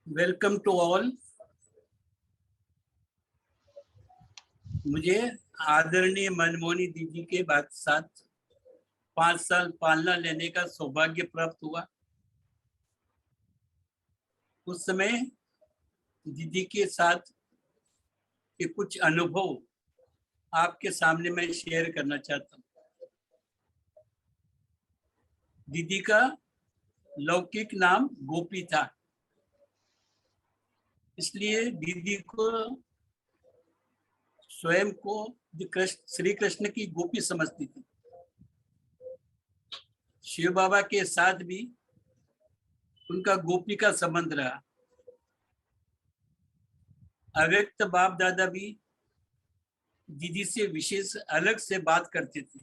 Welcome to all. मुझे आदरणीय मनमोहनी दीदी के बाद साथ 5 साल पालना लेने का सौभाग्य प्राप्त हुआ। उस समय दीदी के साथ के कुछ अनुभव आपके सामने मैं शेयर करना चाहता हूँ। दीदी का लौकिक नाम गोपी था, इसलिए दीदी को स्वयं को श्री कृष्ण की गोपी समझती थी। शिव बाबा के साथ भी उनका गोपी का संबंध रहा। अव्यक्त बाप दादा भी दीदी से विशेष अलग से बात करते थे।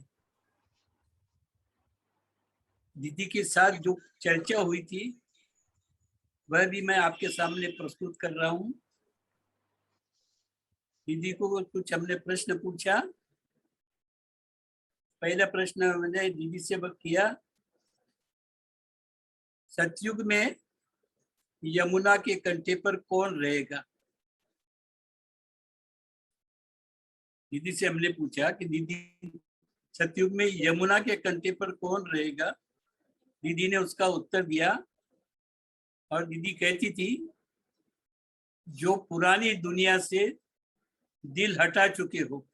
दीदी के साथ जो चर्चा हुई थी वह भी मैं आपके सामने प्रस्तुत कर रहा हूँ। दीदी को कुछ हमने प्रश्न पूछा। पहला प्रश्न मैंने दीदी से किया, सतयुग में यमुना के कंठे पर कौन रहेगा। दीदी से हमने पूछा कि दीदी सतयुग में यमुना के कंठे पर कौन रहेगा। दीदी ने उसका उत्तर दिया और दीदी कहती थी, जो पुरानी दुनिया से दिल हटा चुके हो,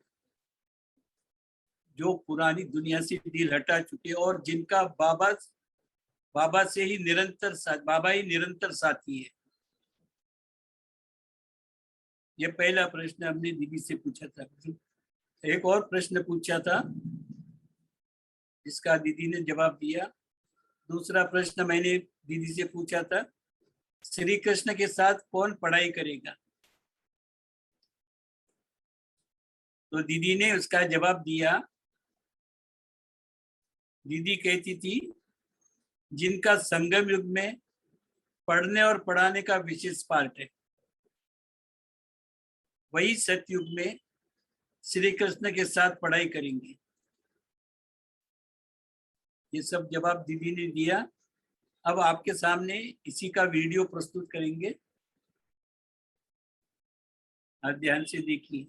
जो पुरानी दुनिया से दिल हटा चुके और जिनका बाबा से ही निरंतर बाबा ही निरंतर साथी है। ये पहला प्रश्न हमने दीदी से पूछा था। एक और प्रश्न पूछा था जिसका दीदी ने जवाब दिया। दूसरा प्रश्न मैंने दीदी से पूछा था, श्री कृष्ण के साथ कौन पढ़ाई करेगा। तो दीदी ने उसका जवाब दिया। दीदी कहती थी, जिनका संगम युग में पढ़ने और पढ़ाने का विशेष पार्ट है, वही सतयुग में श्री कृष्ण के साथ पढ़ाई करेंगे। ये सब जवाब दीदी ने दिया। अब आपके सामने इसी का वीडियो प्रस्तुत करेंगे, आप ध्यान से देखिए।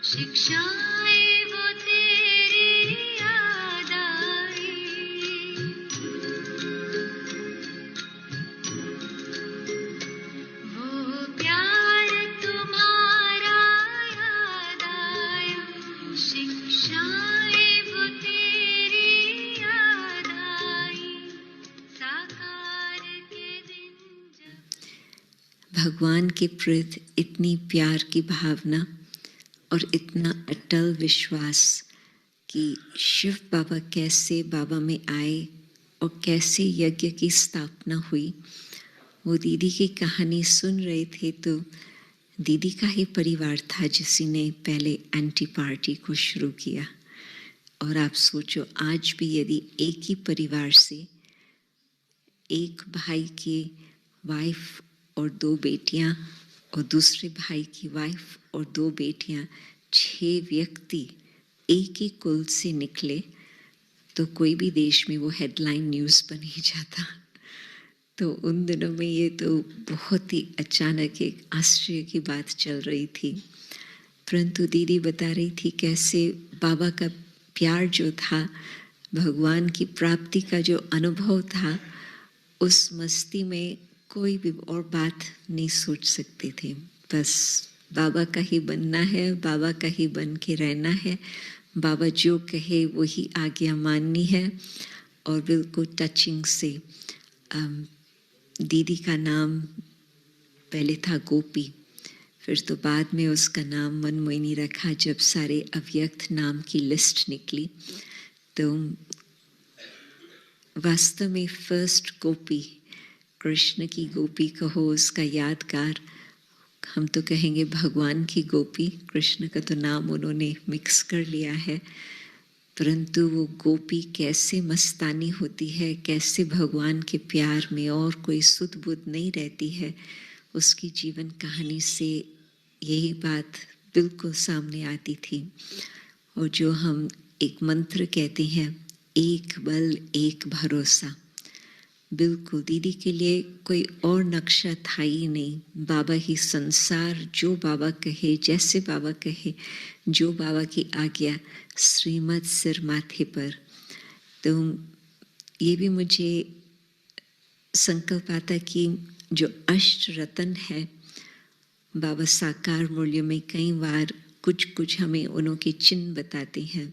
शिक्षाएं वो तेरी याद आई, वो प्यार तुम्हारा याद आया। शिक्षाएं वो तेरी याद आई, साकार के दिन जब। भगवान के प्रति इतनी प्यार की भावना और इतना अटल विश्वास कि शिव बाबा कैसे बाबा में आए और कैसे यज्ञ की स्थापना हुई। वो दीदी की कहानी सुन रहे थे तो दीदी का ही परिवार था जिसने पहले एंटी पार्टी को शुरू किया। और आप सोचो, आज भी यदि एक ही परिवार से एक भाई की वाइफ और 2 बेटियां और दूसरे भाई की वाइफ और 2 बेटियां, 6 व्यक्ति एक ही कुल से निकले तो कोई भी देश में वो हेडलाइन न्यूज़ बन ही जाता। तो उन दिनों में ये तो बहुत ही अचानक एक आश्चर्य की बात चल रही थी। परंतु दीदी बता रही थी कैसे बाबा का प्यार जो था, भगवान की प्राप्ति का जो अनुभव था, उस मस्ती में कोई भी और बात नहीं सोच सकते थे। बस बाबा का ही बनना है, बाबा का ही बन के रहना है, बाबा जो कहे वही आज्ञा माननी है। और बिल्कुल टचिंग से दीदी का नाम पहले था गोपी, फिर तो बाद में उसका नाम मनमोहिनी रखा। जब सारे अव्यक्त नाम की लिस्ट निकली तो वास्तव में फर्स्ट गोपी, कृष्ण की गोपी कहो, उसका यादगार हम तो कहेंगे भगवान की गोपी। कृष्ण का तो नाम उन्होंने मिक्स कर लिया है। परंतु वो गोपी कैसे मस्तानी होती है, कैसे भगवान के प्यार में और कोई सुध बुध नहीं रहती है, उसकी जीवन कहानी से यही बात बिल्कुल सामने आती थी। और जो हम एक मंत्र कहते हैं, एक बल एक भरोसा, बिल्कुल दीदी के लिए कोई और नक्शा था ही नहीं। बाबा ही संसार, जो बाबा कहे, जैसे बाबा कहे, जो बाबा की आज्ञा, श्रीमत सिर माथे पर। तो ये भी मुझे संकल्प आता कि जो अष्ट रत्न है, बाबा साकार मूल्य में कई बार कुछ हमें उन्हों के चिन्ह बताते हैं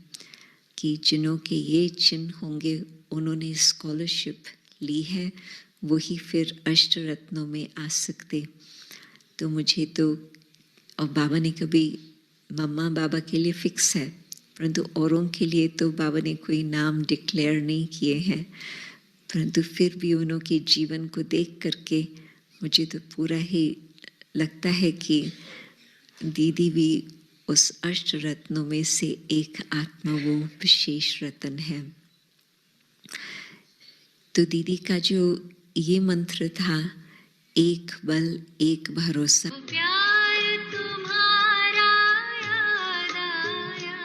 कि जिन्हों के ये चिन्ह होंगे, उन्होंने स्कॉलरशिप ली है, वही फिर अष्ट रत्नों में आ सकते। तो मुझे तो, और बाबा ने कभी, मम्मा बाबा के लिए फिक्स है, परंतु औरों के लिए तो बाबा ने कोई नाम डिक्लेयर नहीं किए हैं, परंतु फिर भी उन्हों के जीवन को देख करके मुझे तो पूरा ही लगता है कि दीदी भी उस अष्ट रत्नों में से एक आत्मा, वो विशेष रत्न है। तो दीदी का जो ये मंत्र था, एक बल एक भरोसा, प्यार तुम्हारा याद आया।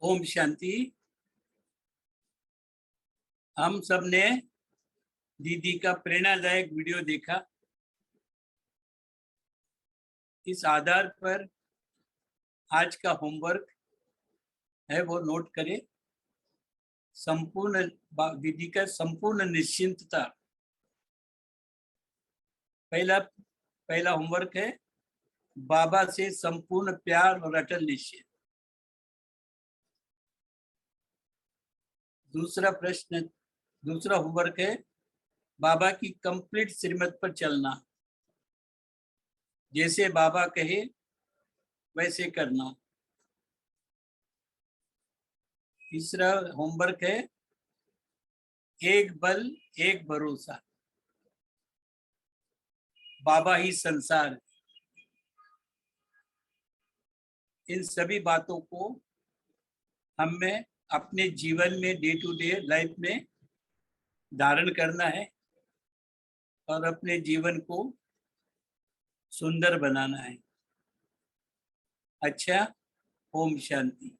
ओम शांति। हम सब ने दीदी का प्रेरणादायक वीडियो देखा। इस आधार पर आज का होमवर्क है वो नोट करें। संपूर्ण दीदी का संपूर्ण निश्चिंतता पहला होमवर्क है। बाबा से संपूर्ण प्यार और अटल निश्चय। दूसरा होमवर्क है बाबा की कंप्लीट श्रीमत पर चलना, जैसे बाबा कहे वैसे करना। तीसरा होमवर्क है एक बल एक भरोसा, बाबा ही संसार। इन सभी बातों को हमें अपने जीवन में डे टू डे लाइफ में धारण करना है और अपने जीवन को सुंदर बनाना है। अच्छा, ओम शांति।